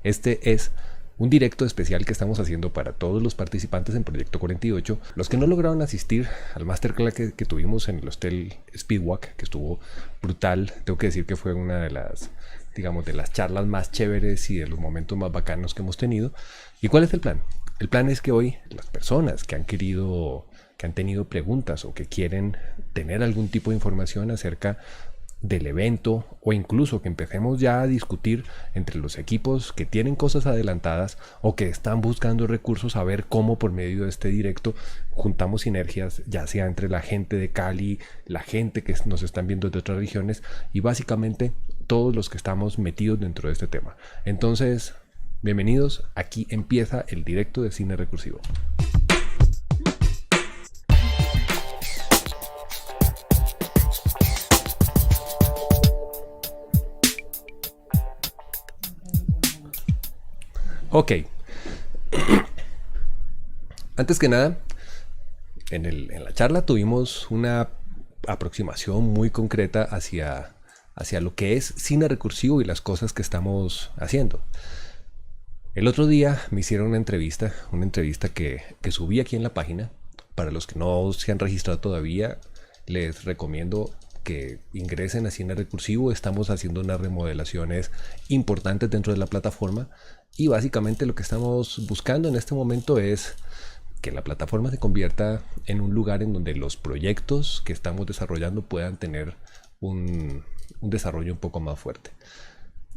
Este es un directo especial que estamos haciendo para todos los participantes en Proyecto 48. Los que no lograron asistir al masterclass que tuvimos en el Hostel Speedwalk, que estuvo brutal. Tengo que decir que fue una de las, digamos, de las charlas más chéveres y de los momentos más bacanos que hemos tenido. ¿Y cuál es el plan? El plan es que hoy las personas que han tenido preguntas o que quieren tener algún tipo de información acerca del evento, o incluso que empecemos ya a discutir entre los equipos que tienen cosas adelantadas o que están buscando recursos, a ver cómo por medio de este directo juntamos sinergias, ya sea entre la gente de Cali, la gente que nos están viendo de otras regiones y básicamente todos los que estamos metidos dentro de este tema. Entonces, bienvenidos, aquí empieza el directo de Cine Recursivo. Ok. Antes que nada, en la charla tuvimos una aproximación muy concreta hacia lo que es cine recursivo y las cosas que estamos haciendo. El otro día me hicieron una entrevista que subí aquí en la página. Para los que no se han registrado todavía, les recomiendo que ingresen a Cine Recursivo. Estamos haciendo unas remodelaciones importantes dentro de la plataforma y básicamente lo que estamos buscando en este momento es que la plataforma se convierta en un lugar en donde los proyectos que estamos desarrollando puedan tener un desarrollo un poco más fuerte.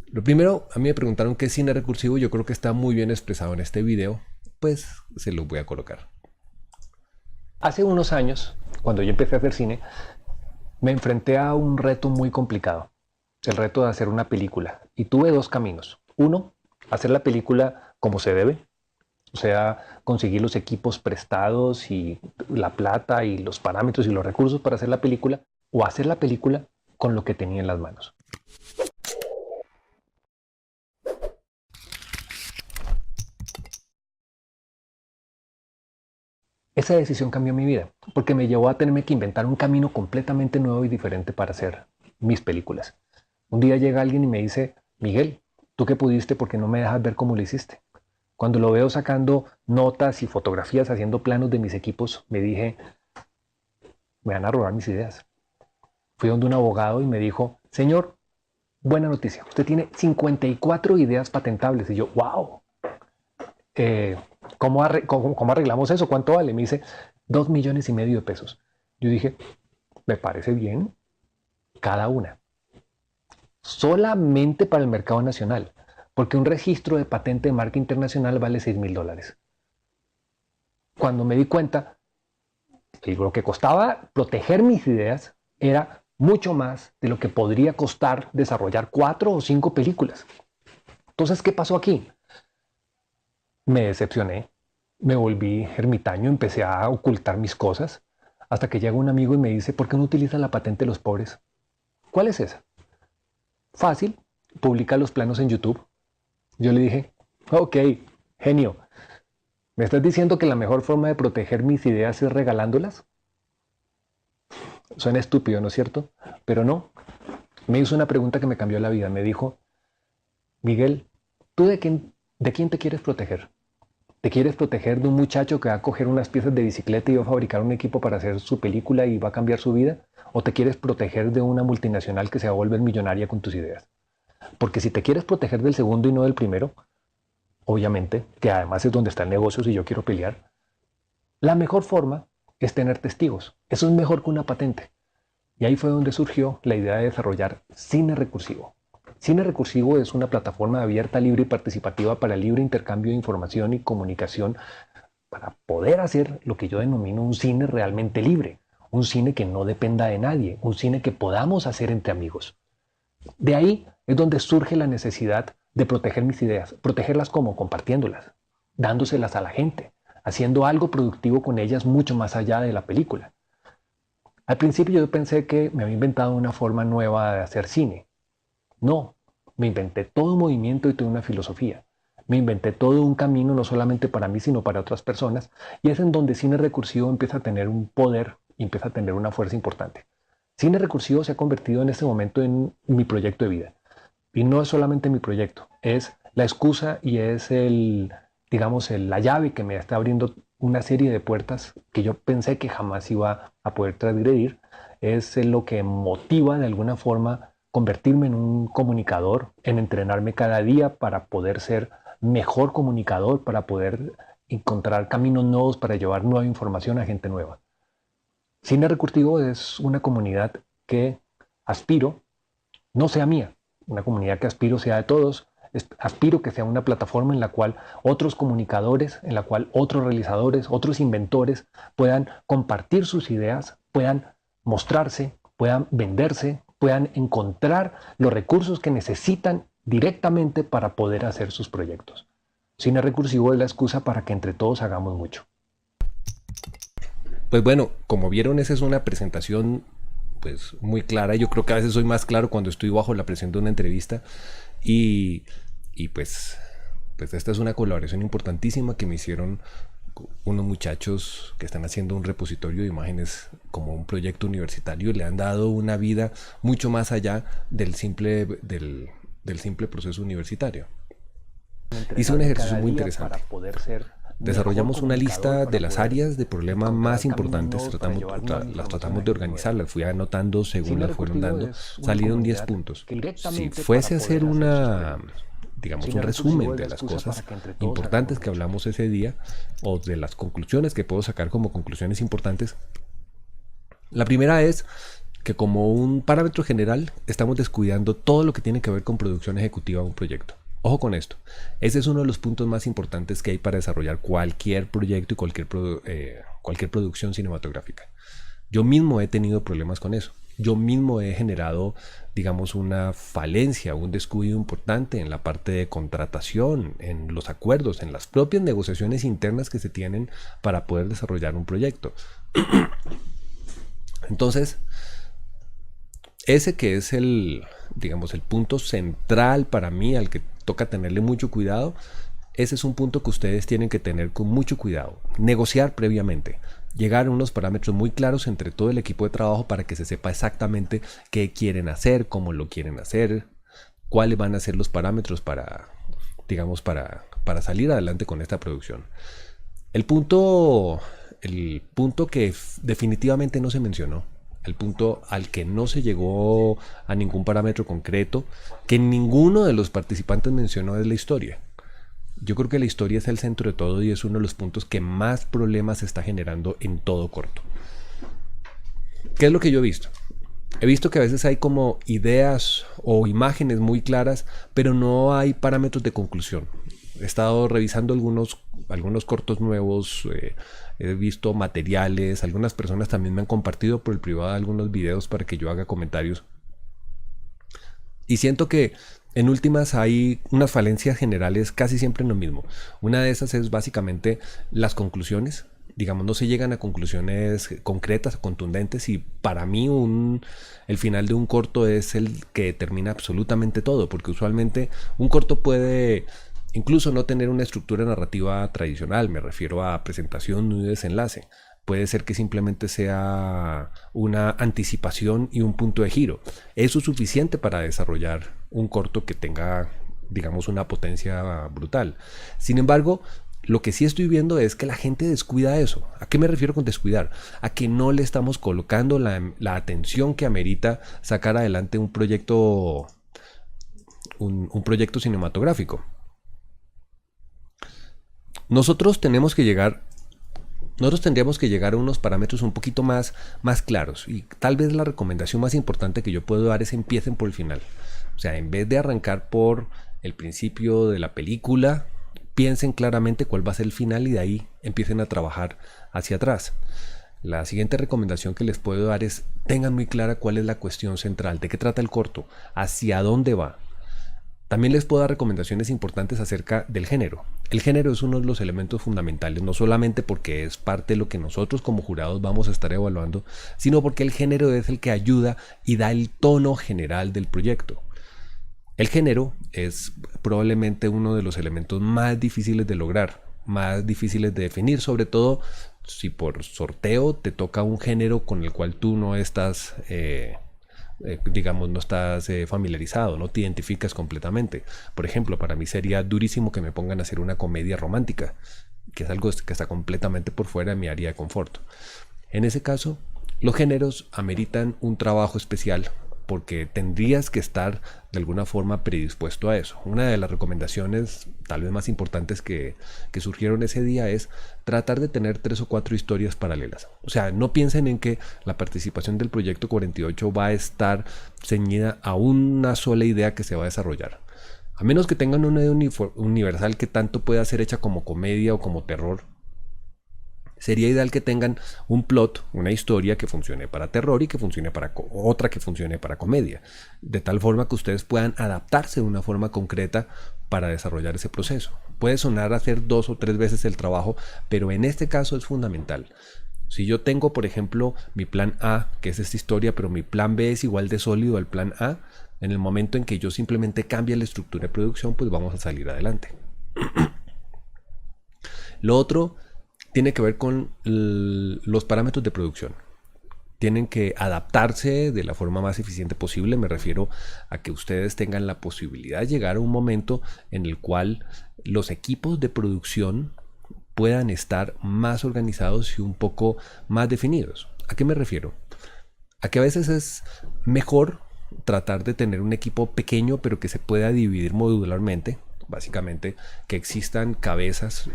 Lo primero, a mí me preguntaron qué es cine recursivo. Yo creo que está muy bien expresado en este video, pues se lo voy a colocar. Hace unos años, cuando yo empecé a hacer cine, me enfrenté a un reto muy complicado, el reto de hacer una película. Y tuve dos caminos. Uno, hacer la película como se debe, o sea, conseguir los equipos prestados y la plata y los parámetros y los recursos para hacer la película, o hacer la película con lo que tenía en las manos. Esa decisión cambió mi vida, porque me llevó a tenerme que inventar un camino completamente nuevo y diferente para hacer mis películas. Un día llega alguien y me dice, Miguel, ¿tú qué pudiste? ¿Por qué no me dejas ver cómo lo hiciste? Cuando lo veo sacando notas y fotografías, haciendo planos de mis equipos, me dije, me van a robar mis ideas. Fui donde un abogado y me dijo, señor, buena noticia, usted tiene 54 ideas patentables. Y yo, wow, ¿cómo arreglamos eso? ¿Cuánto vale? Me dice, 2,5 millones de pesos. Yo dije, me parece bien, cada una. Solamente para el mercado nacional, porque un registro de patente de marca internacional vale $6,000. Cuando me di cuenta que lo que costaba proteger mis ideas era mucho más de lo que podría costar desarrollar 4 o 5 películas. Entonces, ¿qué pasó aquí? Me decepcioné, me volví ermitaño, empecé a ocultar mis cosas, hasta que llega un amigo y me dice, ¿por qué no utilizas la patente de los pobres? ¿Cuál es esa? Fácil, publica los planos en YouTube. Yo le dije, ok, genio, ¿me estás diciendo que la mejor forma de proteger mis ideas es regalándolas? Suena estúpido, ¿no es cierto? Pero no. Me hizo una pregunta que me cambió la vida. Me dijo, Miguel, ¿tú de quién te quieres proteger? ¿Te quieres proteger de un muchacho que va a coger unas piezas de bicicleta y va a fabricar un equipo para hacer su película y va a cambiar su vida? ¿O te quieres proteger de una multinacional que se va a volver millonaria con tus ideas? Porque si te quieres proteger del segundo y no del primero, obviamente, que además es donde está el negocio si yo quiero pelear, la mejor forma es tener testigos. Eso es mejor que una patente. Y ahí fue donde surgió la idea de desarrollar Cine Recursivo. Cine Recursivo es una plataforma abierta, libre y participativa para el libre intercambio de información y comunicación para poder hacer lo que yo denomino un cine realmente libre, un cine que no dependa de nadie, un cine que podamos hacer entre amigos. De ahí es donde surge la necesidad de proteger mis ideas. ¿Protegerlas cómo? Compartiéndolas, dándoselas a la gente, haciendo algo productivo con ellas mucho más allá de la película. Al principio yo pensé que me había inventado una forma nueva de hacer cine. No, me inventé todo un movimiento y toda una filosofía. Me inventé todo un camino no solamente para mí, sino para otras personas. Y es en donde cine recursivo empieza a tener un poder y empieza a tener una fuerza importante. Cine recursivo se ha convertido en este momento en mi proyecto de vida. Y no es solamente mi proyecto, es la excusa y es digamos, la llave que me está abriendo una serie de puertas que yo pensé que jamás iba a poder transgredir. Es lo que motiva de alguna forma convertirme en un comunicador, en entrenarme cada día para poder ser mejor comunicador, para poder encontrar caminos nuevos para llevar nueva información a gente nueva. Cine Recursivo es una comunidad que aspiro no sea mía, una comunidad que aspiro sea de todos, aspiro que sea una plataforma en la cual otros comunicadores, en la cual otros realizadores, otros inventores puedan compartir sus ideas, puedan mostrarse, puedan venderse, puedan encontrar los recursos que necesitan directamente para poder hacer sus proyectos. Cine Recursivo es la excusa para que entre todos hagamos mucho. Pues bueno, como vieron, esa es una presentación pues muy clara. Yo creo que a veces soy más claro cuando estoy bajo la presión de una entrevista y pues esta es una colaboración importantísima que me hicieron unos muchachos que están haciendo un repositorio de imágenes como un proyecto universitario. Le han dado una vida mucho más allá del simple proceso universitario. Hice un ejercicio muy interesante. Desarrollamos una lista de las áreas de problema más importantes, las tratamos de organizar, las fui anotando según las fueron dando, salieron 10 puntos. Si fuese a hacer digamos, un resumen de las cosas importantes que hablamos ese día, o de las conclusiones que puedo sacar como conclusiones importantes, la primera es que como un parámetro general estamos descuidando todo lo que tiene que ver con producción ejecutiva de un proyecto. Ojo con esto, ese es uno de los puntos más importantes que hay para desarrollar cualquier proyecto y cualquier producción cinematográfica. Yo mismo he tenido problemas con eso. Yo mismo he generado, digamos, una falencia, un descuido importante en la parte de contratación, en los acuerdos, en las propias negociaciones internas que se tienen para poder desarrollar un proyecto. Entonces, ese que es digamos, el punto central para mí, al que toca tenerle mucho cuidado, ese es un punto que ustedes tienen que tener con mucho cuidado. Negociar previamente, llegar a unos parámetros muy claros entre todo el equipo de trabajo para que se sepa exactamente qué quieren hacer, cómo lo quieren hacer, cuáles van a ser los parámetros para salir adelante con esta producción. El punto que definitivamente no se mencionó, el punto al que no se llegó a ningún parámetro concreto, que ninguno de los participantes mencionó, es la historia. Yo creo que la historia es el centro de todo y es uno de los puntos que más problemas está generando en todo corto. ¿Qué es lo que yo he visto? He visto que a veces hay como ideas o imágenes muy claras, pero no hay parámetros de conclusión. He estado revisando algunos cortos nuevos, he visto materiales, algunas personas también me han compartido por el privado algunos videos para que yo haga comentarios. Y siento que en últimas hay unas falencias generales casi siempre en lo mismo. Una de esas es básicamente las conclusiones. Digamos, no se llegan a conclusiones concretas, contundentes, y para mí el final de un corto es el que determina absolutamente todo, porque usualmente un corto puede incluso no tener una estructura narrativa tradicional, me refiero a presentación y desenlace. Puede ser que simplemente sea una anticipación y un punto de giro. Eso es suficiente para desarrollar un corto que tenga, digamos, una potencia brutal. Sin embargo, lo que sí estoy viendo es que la gente descuida eso. ¿A qué me refiero con descuidar? A que no le estamos colocando la atención que amerita sacar adelante un proyecto cinematográfico. Nosotros tendríamos que llegar a unos parámetros un poquito más claros, y tal vez la recomendación más importante que yo puedo dar es empiecen por el final. O sea, en vez de arrancar por el principio de la película, piensen claramente cuál va a ser el final y de ahí empiecen a trabajar hacia atrás. La siguiente recomendación que les puedo dar es tengan muy clara cuál es la cuestión central, de qué trata el corto, hacia dónde va. También les puedo dar recomendaciones importantes acerca del género. El género es uno de los elementos fundamentales, no solamente porque es parte de lo que nosotros como jurados vamos a estar evaluando, sino porque el género es el que ayuda y da el tono general del proyecto. El género es probablemente uno de los elementos más difíciles de lograr, más difíciles de definir, sobre todo si por sorteo te toca un género con el cual tú no estás digamos, no estás familiarizado, no te identificas completamente. Por ejemplo, para mí sería durísimo que me pongan a hacer una comedia romántica, que es algo que está completamente por fuera de mi área de confort. En ese caso, los géneros ameritan un trabajo especial porque tendrías que estar de alguna forma predispuesto a eso. Una de las recomendaciones tal vez más importantes que surgieron ese día es tratar de tener 3 o 4 historias paralelas. O sea, no piensen en que la participación del proyecto 48 va a estar ceñida a una sola idea que se va a desarrollar. A menos que tengan una idea universal que tanto pueda ser hecha como comedia o como terror, sería ideal que tengan un plot, una historia que funcione para terror y que funcione para otra que funcione para comedia, de tal forma que ustedes puedan adaptarse de una forma concreta para desarrollar ese proceso. Puede sonar hacer 2 o 3 veces el trabajo, pero en este caso es fundamental. Si yo tengo, por ejemplo, mi plan A, que es esta historia, pero mi plan B es igual de sólido al plan A, en el momento en que yo simplemente cambie la estructura de producción, pues vamos a salir adelante. Lo otro tiene que ver con los parámetros de producción. Tienen que adaptarse de la forma más eficiente posible. Me refiero a que ustedes tengan la posibilidad de llegar a un momento en el cual los equipos de producción puedan estar más organizados y un poco más definidos. ¿A qué me refiero? A que a veces es mejor tratar de tener un equipo pequeño pero que se pueda dividir modularmente. Básicamente que existan cabezas,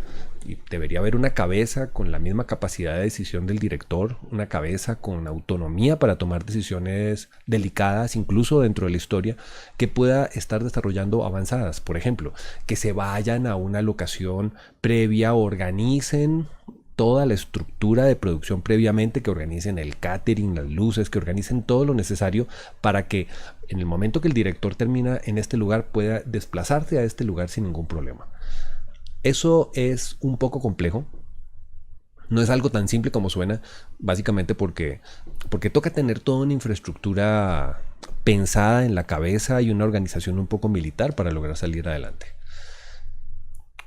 y debería haber una cabeza con la misma capacidad de decisión del director, una cabeza con autonomía para tomar decisiones delicadas incluso dentro de la historia, que pueda estar desarrollando avanzadas. Por ejemplo, que se vayan a una locación previa, organicen toda la estructura de producción previamente, que organicen el catering, las luces, que organicen todo lo necesario para que en el momento que el director termina en este lugar pueda desplazarse a este lugar sin ningún problema. Eso es un poco complejo. No es algo tan simple como suena, básicamente porque toca tener toda una infraestructura pensada en la cabeza y una organización un poco militar para lograr salir adelante.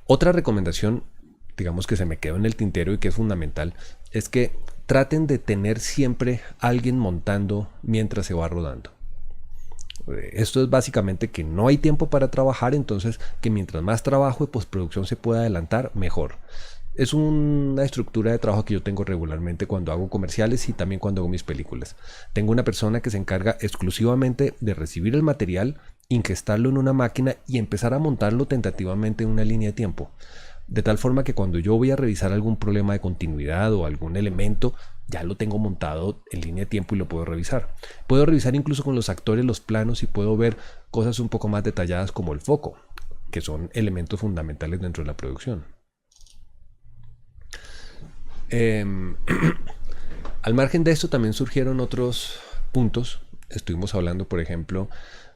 Otra recomendación, digamos, que se me quedó en el tintero y que es fundamental, es que traten de tener siempre alguien montando mientras se va rodando. Esto es básicamente que no hay tiempo para trabajar, entonces que mientras más trabajo de postproducción se pueda adelantar, mejor. Es una estructura de trabajo que yo tengo regularmente cuando hago comerciales y también cuando hago mis películas. Tengo una persona que se encarga exclusivamente de recibir el material, ingestarlo en una máquina y empezar a montarlo tentativamente en una línea de tiempo. De tal forma que cuando yo voy a revisar algún problema de continuidad o algún elemento, ya lo tengo montado en línea de tiempo y lo puedo revisar. Puedo revisar incluso con los actores los planos y puedo ver cosas un poco más detalladas como el foco, que son elementos fundamentales dentro de la producción. Al margen de esto también surgieron otros puntos. Estuvimos hablando, por ejemplo,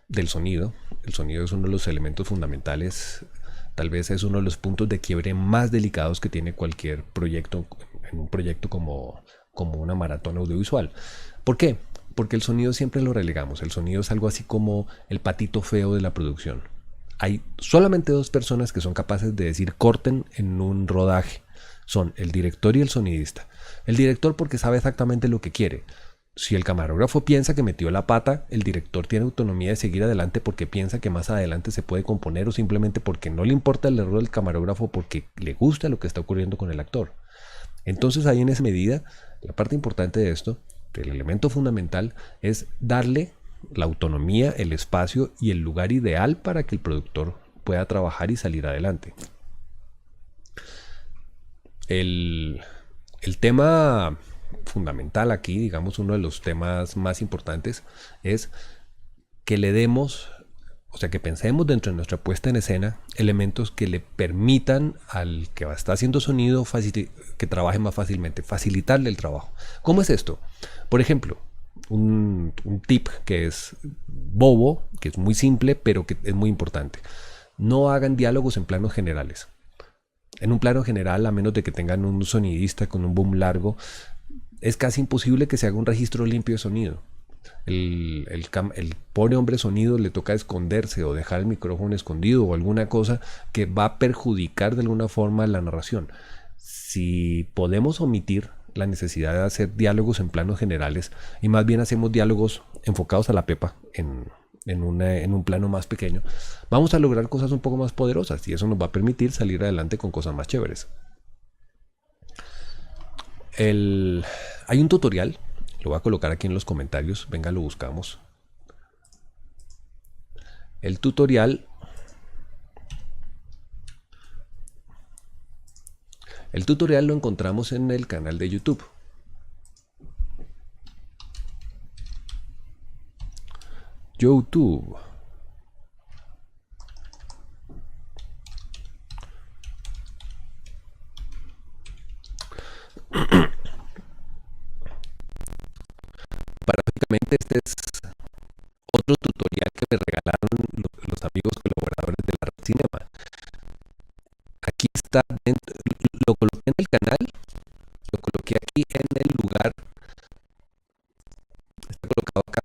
del sonido. El sonido es uno de los elementos fundamentales. Tal vez es uno de los puntos de quiebre más delicados que tiene cualquier proyecto, en un proyecto como una maratón audiovisual. ¿Por qué? Porque el sonido siempre lo relegamos. El sonido es algo así como el patito feo de la producción. Hay solamente 2 personas que son capaces de decir corten en un rodaje. Son el director y el sonidista. El director porque sabe exactamente lo que quiere. Si el camarógrafo piensa que metió la pata, el director tiene autonomía de seguir adelante porque piensa que más adelante se puede componer o simplemente porque no le importa el error del camarógrafo porque le gusta lo que está ocurriendo con el actor. Entonces ahí en esa medida, la parte importante de esto, el elemento fundamental es darle la autonomía, el espacio y el lugar ideal para que el productor pueda trabajar y salir adelante. El tema fundamental aquí, digamos, uno de los temas más importantes es que le demos, o sea, que pensemos dentro de nuestra puesta en escena elementos que le permitan al que está haciendo sonido que trabaje más fácilmente, facilitarle el trabajo. ¿Cómo es esto? Por ejemplo, un tip que es bobo, que es muy simple, pero que es muy importante. No hagan diálogos en planos generales. En un plano general, a menos de que tengan un sonidista con un boom largo, es casi imposible que se haga un registro limpio de sonido. El pobre hombre sonido le toca esconderse o dejar el micrófono escondido o alguna cosa que va a perjudicar de alguna forma la narración. Si podemos omitir la necesidad de hacer diálogos en planos generales y más bien hacemos diálogos enfocados a la pepa en un plano más pequeño, vamos a lograr cosas un poco más poderosas y eso nos va a permitir salir adelante con cosas más chéveres. Hay un tutorial, lo voy a colocar aquí en los comentarios, venga, lo buscamos. El tutorial lo encontramos en el canal de YouTube. YouTube. Básicamente este es otro tutorial que me regalaron los amigos colaboradores de la Red Cinema. Aquí está, lo coloqué en el canal, lo coloqué aquí en el lugar, está colocado acá,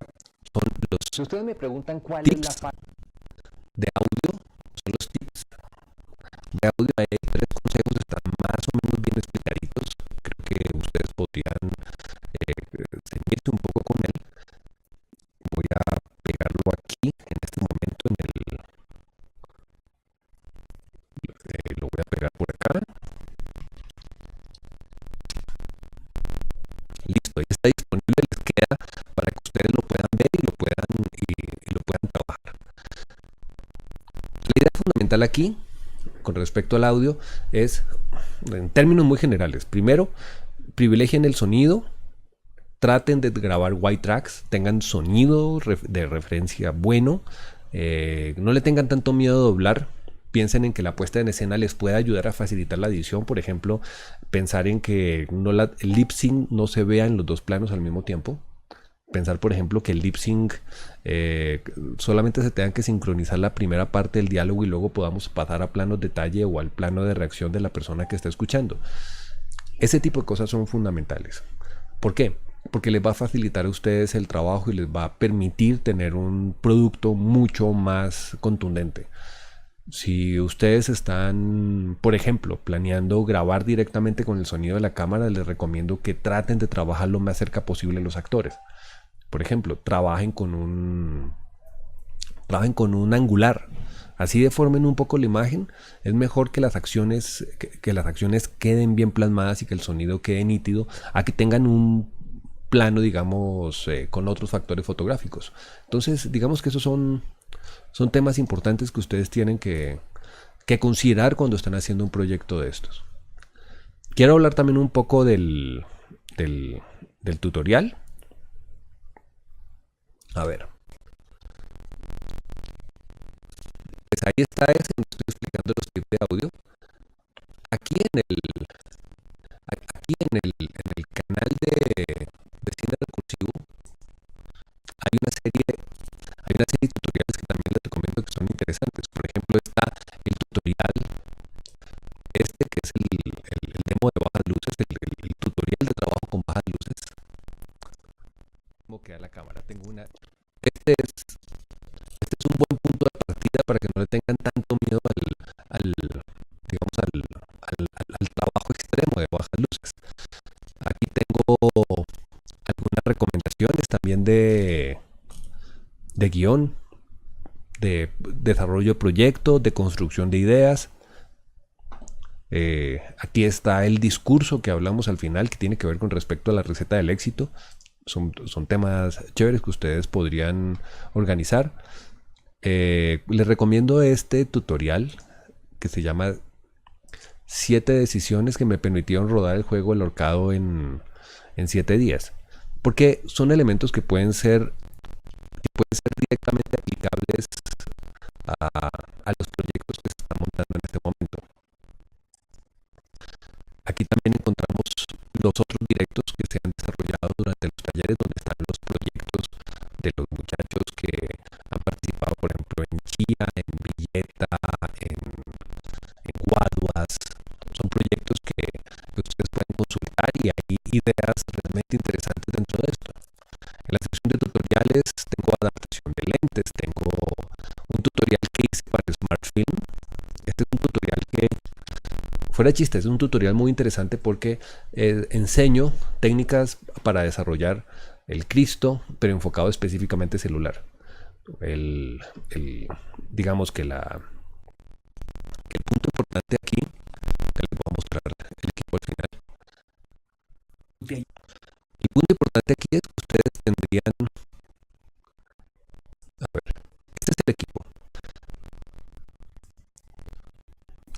son los Si ustedes me preguntan cuál tips es la de audio, son los tips de audio, hay 3 consejos, están más o menos bien explicaditos, creo que ustedes podrían ceñirse un poco con él. Voy a pegarlo aquí en este momento lo voy a pegar por acá. Listo, ya está disponible, les queda para que ustedes lo puedan ver y lo puedan trabajar. La idea fundamental aquí, con respecto al audio, es en términos muy generales. Primero, privilegien el sonido, traten de grabar white tracks, tengan sonido de referencia bueno, no le tengan tanto miedo de doblar. Piensen en que la puesta en escena les puede ayudar a facilitar la edición. Por ejemplo, pensar en que el lip sync no se vea en los 2 planos al mismo tiempo. Pensar, por ejemplo, que el lip sync solamente se tenga que sincronizar la primera parte del diálogo y luego podamos pasar a planos de detalle o al plano de reacción de la persona que está escuchando. Ese tipo de cosas son fundamentales. ¿Por qué? Porque les va a facilitar a ustedes el trabajo y les va a permitir tener un producto mucho más contundente. Si ustedes están, por ejemplo, planeando grabar directamente con el sonido de la cámara, les recomiendo que traten de trabajar lo más cerca posible los actores. Por ejemplo, trabajen con un angular. Así deformen un poco la imagen. Es mejor que las acciones queden bien plasmadas y que el sonido quede nítido, a que tengan un plano, digamos, con otros factores fotográficos. Entonces, digamos que esos son temas importantes que ustedes tienen que considerar cuando están haciendo un proyecto de estos. Quiero hablar también un poco del tutorial. A ver. Pues ahí está ese, donde estoy explicando los tips de audio. Aquí en el canal de cine recursivo hay una serie de tutoriales que también les recomiendo que son interesantes. Por ejemplo, está el tutorial que es el demo de bajas luces, el tutorial de trabajo con bajas luces. ¿Cómo queda la cámara? Este es un buen punto de partida para que no le tengan tanto miedo al trabajo extremo de bajas luces. Aquí tengo algunas recomendaciones también de guión, de desarrollo de proyectos, de construcción de ideas. Aquí está el discurso que hablamos al final, que tiene que ver con respecto a la receta del éxito. Son temas chéveres que ustedes podrían organizar. Les recomiendo este tutorial que se llama 7 decisiones que me permitieron rodar el juego El Horcado en 7 días. Porque son elementos que pueden ser directamente aplicables a los proyectos que se están montando en este momento. Aquí también encontramos los otros directos que se han desarrollado durante los talleres, donde están los proyectos de los muchachos que han participado, por ejemplo, en Chía, en Villeta, en Guaduas. Son proyectos que ustedes pueden consultar y hay ideas realmente interesantes dentro de esto. En la sección de tutoriales tengo adaptación de lentes, tengo un tutorial que hice para Smart Film. Este es un tutorial que fuera de chiste, es un tutorial muy interesante porque enseño técnicas para desarrollar el Cristo, pero enfocado específicamente celular. Digamos que el punto importante aquí, que les voy a mostrar el equipo al final. El punto importante aquí es que ustedes tendrían, a ver, este es el equipo.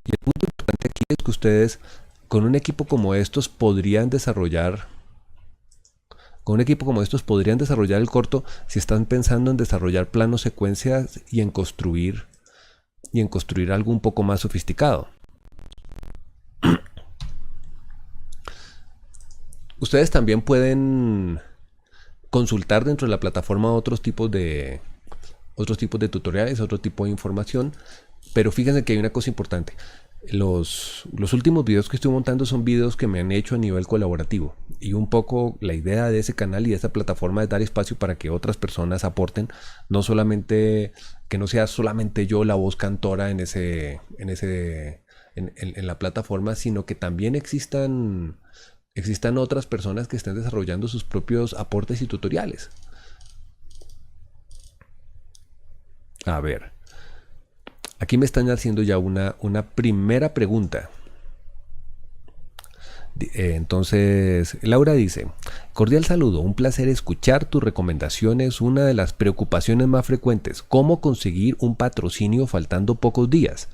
Y el punto importante aquí es que ustedes con un equipo como estos podrían desarrollar el corto si están pensando en desarrollar planos secuencias y en construir algo un poco más sofisticado. Ustedes también pueden consultar dentro de la plataforma otros tipos de tutoriales, otro tipo de información, pero fíjense que hay una cosa importante. Los últimos videos que estoy montando son videos que me han hecho a nivel colaborativo, y un poco la idea de ese canal y de esta plataforma es dar espacio para que otras personas aporten, no solamente que no sea solamente yo la voz cantora en la plataforma, sino que también existan otras personas que estén desarrollando sus propios aportes y tutoriales. A ver, aquí me están haciendo ya una primera pregunta. Entonces, Laura dice: cordial saludo, un placer escuchar tus recomendaciones. Una de las preocupaciones más frecuentes, ¿cómo conseguir un patrocinio faltando pocos días?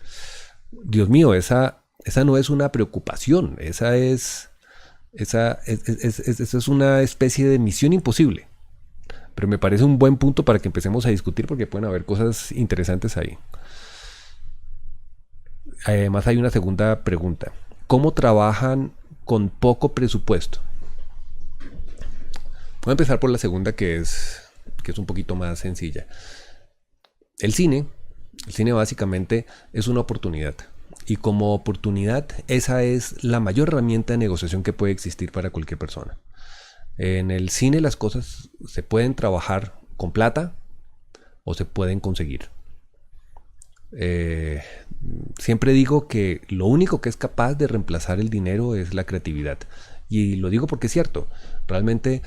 Dios mío, esa no es una preocupación, esa es una especie de misión imposible. Pero me parece un buen punto para que empecemos a discutir, porque pueden haber cosas interesantes ahí. Además hay una segunda pregunta: ¿cómo trabajan con poco presupuesto? Voy a empezar por la segunda, que es un poquito más sencilla. El cine básicamente es una oportunidad, y como oportunidad esa es la mayor herramienta de negociación que puede existir para cualquier persona. En el cine las cosas se pueden trabajar con plata o se pueden conseguir. Siempre digo que lo único que es capaz de reemplazar el dinero es la creatividad, y lo digo porque es cierto. Realmente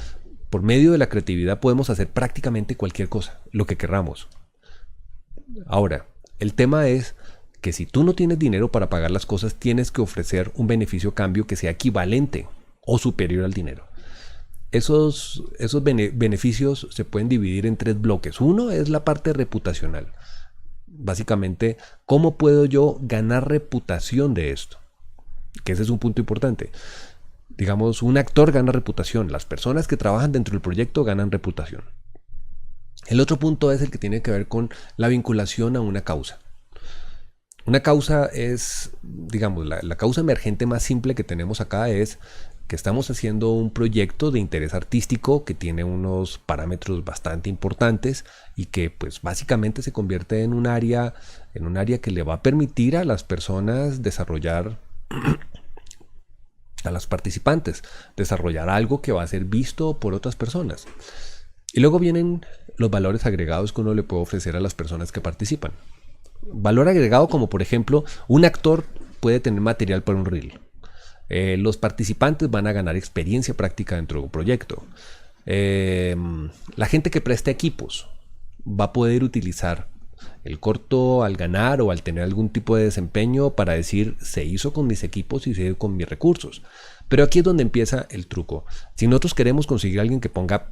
por medio de la creatividad podemos hacer prácticamente cualquier cosa, lo que querramos. Ahora, el tema es que si tú no tienes dinero para pagar las cosas, tienes que ofrecer un beneficio a cambio que sea equivalente o superior al dinero. Esos beneficios se pueden dividir en 3 bloques. Uno es la parte reputacional. Básicamente, ¿cómo puedo yo ganar reputación de esto? Que ese es un punto importante. Digamos, un actor gana reputación. Las personas que trabajan dentro del proyecto ganan reputación. El otro punto es el que tiene que ver con la vinculación a una causa. Una causa es, digamos, la causa emergente más simple que tenemos acá es que estamos haciendo un proyecto de interés artístico que tiene unos parámetros bastante importantes y que pues básicamente se convierte en un área que le va a permitir a las personas desarrollar, a los participantes, desarrollar algo que va a ser visto por otras personas. Y luego vienen los valores agregados que uno le puede ofrecer a las personas que participan. Valor agregado como por ejemplo, un actor puede tener material para un reel. Los participantes van a ganar experiencia práctica dentro de un proyecto. La gente que presta equipos va a poder utilizar el corto al ganar o al tener algún tipo de desempeño para decir: se hizo con mis equipos y se hizo con mis recursos. Pero aquí es donde empieza el truco. Si nosotros queremos conseguir a alguien que ponga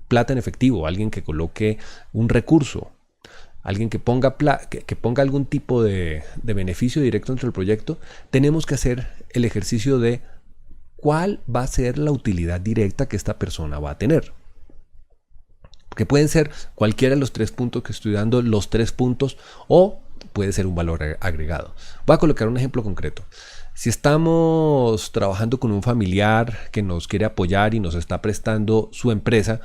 plata en efectivo, alguien que coloque un recurso, alguien que ponga algún tipo de beneficio directo dentro del proyecto, tenemos que hacer el ejercicio de cuál va a ser la utilidad directa que esta persona va a tener. Que pueden ser cualquiera de los 3 puntos que estoy dando, los 3 puntos, o puede ser un valor agregado. Voy a colocar un ejemplo concreto. Si estamos trabajando con un familiar que nos quiere apoyar y nos está prestando su empresa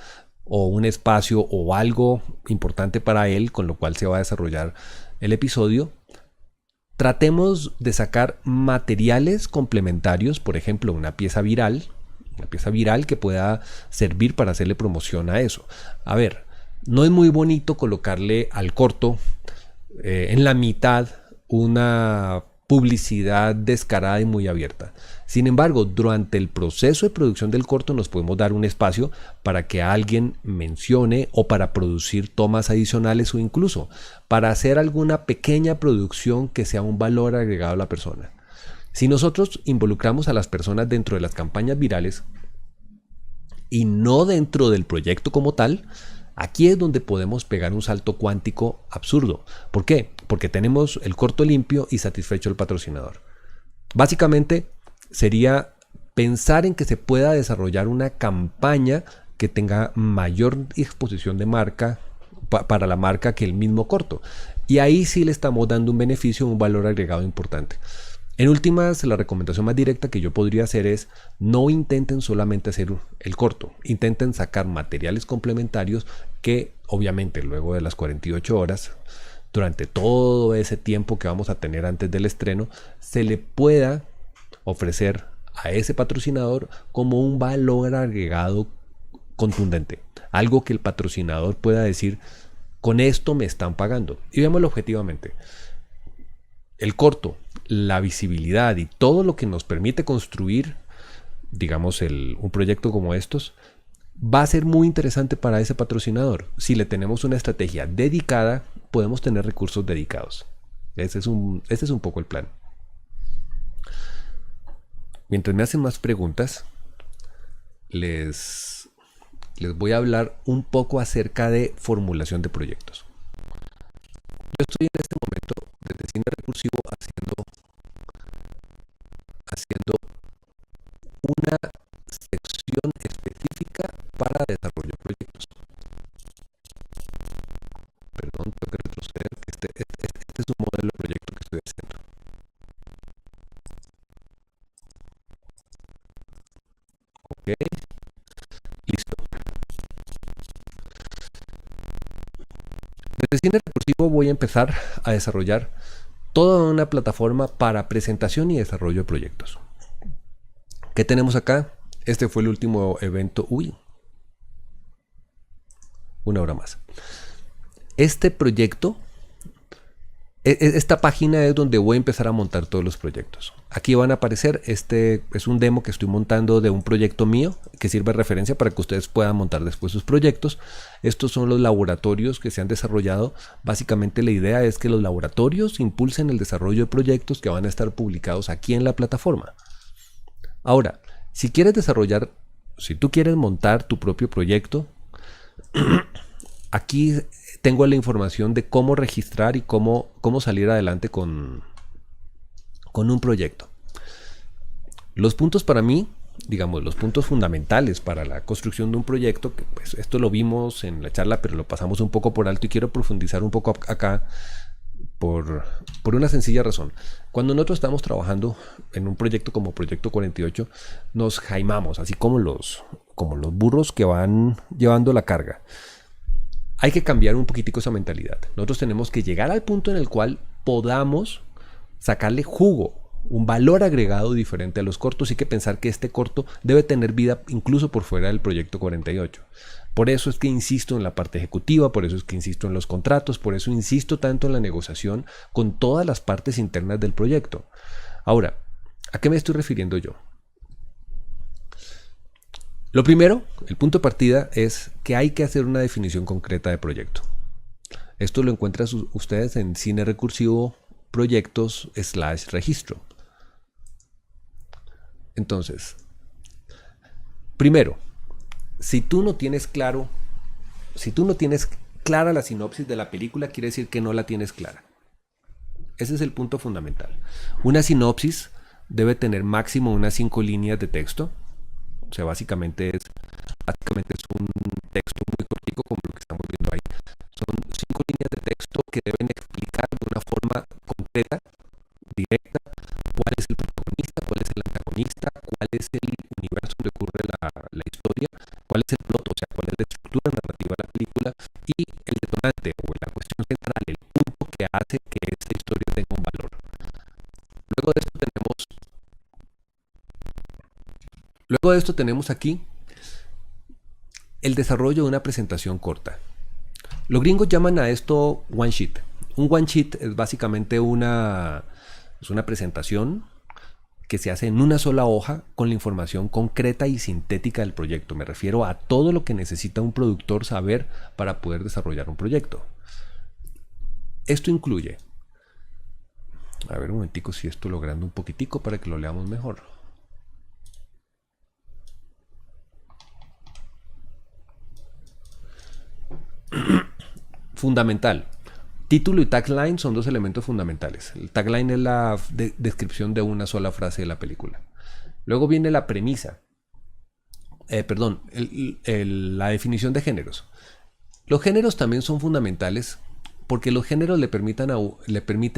o un espacio o algo importante para él, con lo cual se va a desarrollar el episodio, tratemos de sacar materiales complementarios, por ejemplo, una pieza viral que pueda servir para hacerle promoción a eso. A ver, no es muy bonito colocarle al corto en la mitad una publicidad descarada y muy abierta. Sin embargo, durante el proceso de producción del corto nos podemos dar un espacio para que alguien mencione o para producir tomas adicionales o incluso para hacer alguna pequeña producción que sea un valor agregado a la persona. Si nosotros involucramos a las personas dentro de las campañas virales y no dentro del proyecto como tal, aquí es donde podemos pegar un salto cuántico absurdo. ¿Por qué? Porque tenemos el corto limpio y satisfecho el patrocinador. Básicamente sería pensar en que se pueda desarrollar una campaña que tenga mayor exposición de marca para la marca que el mismo corto. Y ahí sí le estamos dando un beneficio, un valor agregado importante. En últimas, la recomendación más directa que yo podría hacer es no intenten solamente hacer el corto, intenten sacar materiales complementarios que obviamente luego de las 48 horas, durante todo ese tiempo que vamos a tener antes del estreno, se le pueda ofrecer a ese patrocinador como un valor agregado contundente, algo que el patrocinador pueda decir, con esto me están pagando. Y veámoslo objetivamente. El corto, la visibilidad y todo lo que nos permite construir, digamos, un proyecto como estos, va a ser muy interesante para ese patrocinador. Si le tenemos una estrategia dedicada, podemos tener recursos dedicados. Ese es un poco el plan. Mientras me hacen más preguntas, les voy a hablar un poco acerca de formulación de proyectos. Yo estoy en este momento desde Cine Recursivo haciendo una sección específica para desarrollo de proyectos. Perdón, tengo que retroceder, que este es un modelo de proyecto que estoy haciendo. Ok, listo. Desde Cine Recursivo voy a empezar a desarrollar toda una plataforma para presentación y desarrollo de proyectos. ¿Qué tenemos acá? Este fue el último evento. Una hora más. Este proyecto, esta página es donde voy a empezar a montar todos los proyectos. Aquí van a aparecer, este es un demo que estoy montando de un proyecto mío que sirve de referencia para que ustedes puedan montar después sus proyectos. Estos son los laboratorios que se han desarrollado. Básicamente la idea es que los laboratorios impulsen el desarrollo de proyectos que van a estar publicados aquí en la plataforma. Ahora, si tú quieres montar tu propio proyecto, aquí tengo la información de cómo registrar y cómo salir adelante con un proyecto. Los puntos para mí, digamos, los puntos fundamentales para la construcción de un proyecto, que pues esto lo vimos en la charla, pero lo pasamos un poco por alto y quiero profundizar un poco acá por una sencilla razón. Cuando nosotros estamos trabajando en un proyecto como Proyecto 48, nos jaimamos, así como los burros que van llevando la carga. Hay que cambiar un poquitico esa mentalidad. Nosotros tenemos que llegar al punto en el cual podamos sacarle jugo, un valor agregado diferente a los cortos, y que pensar que este corto debe tener vida incluso por fuera del Proyecto 48. Por eso es que insisto en la parte ejecutiva, por eso es que insisto en los contratos, por eso insisto tanto en la negociación con todas las partes internas del proyecto. Ahora, ¿a qué me estoy refiriendo yo? Lo primero, el punto de partida es que hay que hacer una definición concreta de proyecto. Esto lo encuentran ustedes en Cine Recursivo Proyectos/registro. Entonces, primero, si tú no tienes clara la sinopsis de la película, quiere decir que no la tienes clara. Ese es el punto fundamental. Una sinopsis debe tener máximo unas 5 líneas de texto. O sea, básicamente es un texto muy cortico como lo que estamos viendo ahí. Son 5 líneas de texto que deben explicar de una forma concreta, directa, cuál es el protagonista, cuál es el antagonista, cuál es el universo donde ocurre la historia, cuál es el plot, o sea, cuál es la estructura narrativa de la película, y el detonante o la cuestión central, el punto que hace que esta historia tenga un valor. Luego de esto tenemos aquí el desarrollo de una presentación corta. Los gringos llaman a esto one sheet. Un one sheet es básicamente una Es una presentación que se hace en una sola hoja con la información concreta y sintética del proyecto. Me refiero a todo lo que necesita un productor saber para poder desarrollar un proyecto. Esto incluye, a ver un momentico si esto lo agrando un poquitico para que lo leamos mejor. Fundamental. Título y tagline son dos elementos fundamentales. El tagline es la descripción de una sola frase de la película. Luego viene la premisa. La definición de géneros. Los géneros también son fundamentales porque los géneros le permiten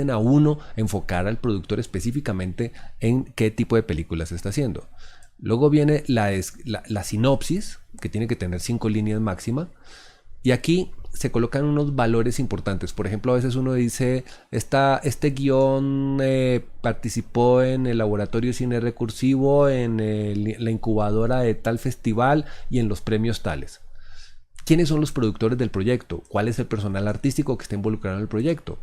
a uno enfocar al productor específicamente en qué tipo de películas se está haciendo. Luego viene la sinopsis, que tiene que tener 5 líneas máxima. Y aquí se colocan unos valores importantes. Por ejemplo, a veces uno dice, este guión participó en el laboratorio cine recursivo, en la incubadora de tal festival y en los premios tales. ¿Quiénes son los productores del proyecto? ¿Cuál es el personal artístico que está involucrado en el proyecto?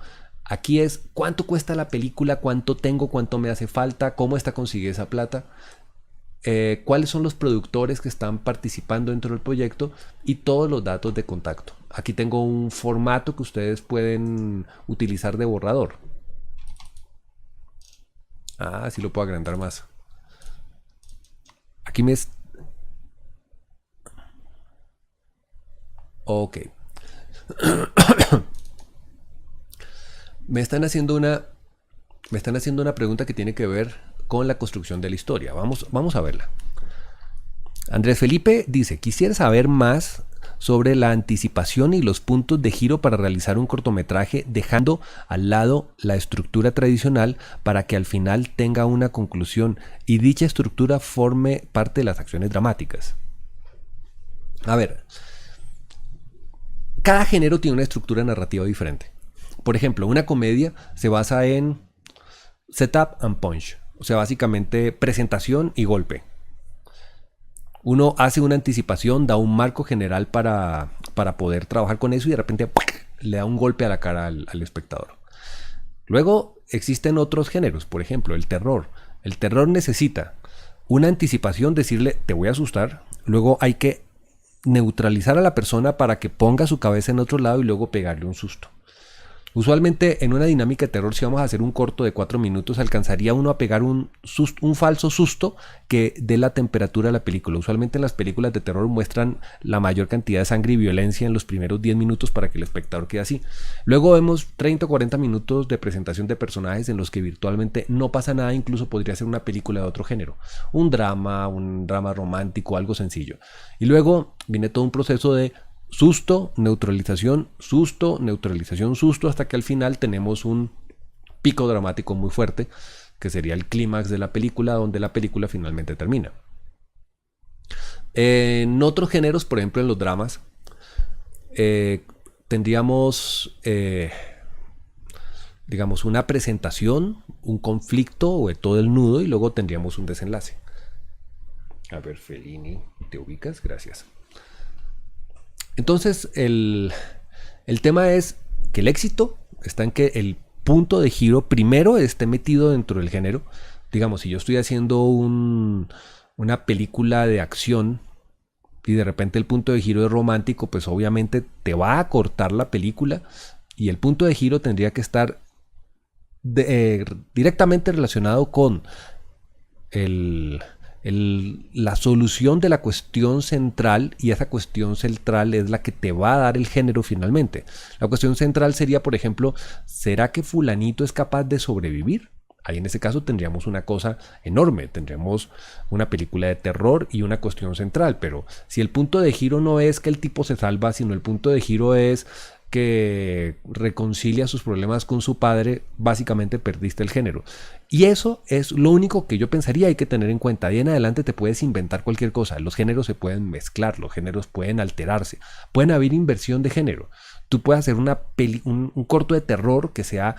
Aquí es cuánto cuesta la película, cuánto tengo, cuánto me hace falta, cómo está conseguida esa plata. Cuáles son los productores que están participando dentro del proyecto y todos los datos de contacto. Aquí tengo un formato que ustedes pueden utilizar de borrador. Así lo puedo agrandar más. Aquí Ok. Me están haciendo una pregunta que tiene que ver con la construcción de la historia. Vamos a verla. Andrés Felipe dice, quisiera saber más sobre la anticipación y los puntos de giro para realizar un cortometraje, dejando al lado la estructura tradicional para que al final tenga una conclusión y dicha estructura forme parte de las acciones dramáticas. A ver, cada género tiene una estructura narrativa diferente. Por ejemplo, una comedia se basa en setup and punch. O sea, básicamente presentación y golpe. Uno hace una anticipación, da un marco general para poder trabajar con eso y de repente le da un golpe a la cara al espectador. Luego existen otros géneros, por ejemplo, el terror. El terror necesita una anticipación, decirle te voy a asustar. Luego hay que neutralizar a la persona para que ponga su cabeza en otro lado y luego pegarle un susto. Usualmente en una dinámica de terror, si vamos a hacer un corto de 4 minutos, alcanzaría uno a pegar un falso susto que dé la temperatura de la película. Usualmente en las películas de terror muestran la mayor cantidad de sangre y violencia en los primeros 10 minutos para que el espectador quede así. Luego vemos 30 o 40 minutos de presentación de personajes en los que virtualmente no pasa nada, incluso podría ser una película de otro género. Un drama romántico, algo sencillo. Y luego viene todo un proceso de susto, neutralización, susto, hasta que al final tenemos un pico dramático muy fuerte, que sería el clímax de la película, donde la película finalmente termina. En otros géneros, por ejemplo en los dramas, tendríamos, digamos, una presentación, un conflicto o de todo el nudo y luego tendríamos un desenlace. A ver, Fellini, ¿te ubicas? Gracias. Entonces, el tema es que el éxito está en que el punto de giro primero esté metido dentro del género. Digamos, si yo estoy haciendo una película de acción y de repente el punto de giro es romántico, pues obviamente te va a cortar la película y el punto de giro tendría que estar directamente relacionado con la solución de la cuestión central, y esa cuestión central es la que te va a dar el género finalmente. La cuestión central sería, por ejemplo, ¿será que fulanito es capaz de sobrevivir? Ahí en ese caso tendríamos una cosa enorme, tendríamos una película de terror y una cuestión central, pero si el punto de giro no es que el tipo se salva, sino el punto de giro es que reconcilia sus problemas con su padre, básicamente perdiste el género. Y eso es lo único que yo pensaría hay que tener en cuenta. De ahí en adelante te puedes inventar cualquier cosa. Los géneros se pueden mezclar, los géneros pueden alterarse, pueden haber inversión de género. Tú puedes hacer un corto de terror que sea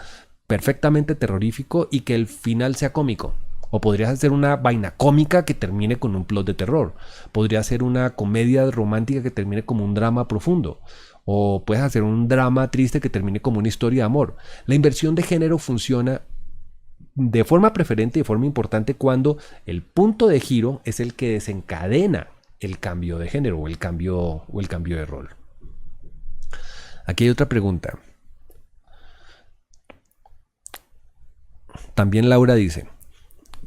perfectamente terrorífico y que el final sea cómico. O podrías hacer una vaina cómica que termine con un plot de terror. Podría ser una comedia romántica que termine como un drama profundo. O puedes hacer un drama triste que termine como una historia de amor. La inversión de género funciona de forma preferente y de forma importante cuando el punto de giro es el que desencadena el cambio de género o el cambio de rol. Aquí hay otra pregunta. También Laura dice: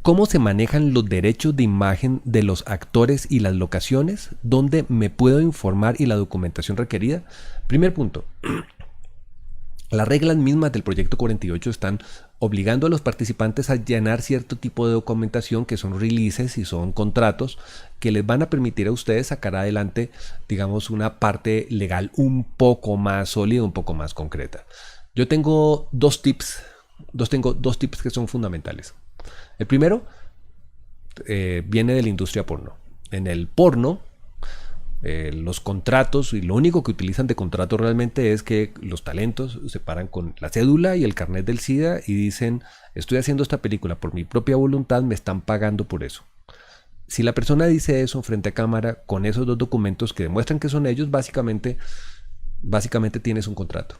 ¿cómo se manejan los derechos de imagen de los actores y las locaciones? ¿Dónde me puedo informar y la documentación requerida? Primer punto. Las reglas mismas del proyecto 48 están obligando a los participantes a llenar cierto tipo de documentación que son releases y son contratos que les van a permitir a ustedes sacar adelante, digamos, una parte legal un poco más sólida, un poco más concreta. Yo tengo dos tips que son fundamentales. El primero viene de la industria porno. En el porno, los contratos, y lo único que utilizan de contrato realmente es que los talentos se paran con la cédula y el carnet del SIDA y dicen: estoy haciendo esta película por mi propia voluntad, me están pagando por eso. Si la persona dice eso frente a cámara con esos dos documentos que demuestran que son ellos, básicamente tienes un contrato.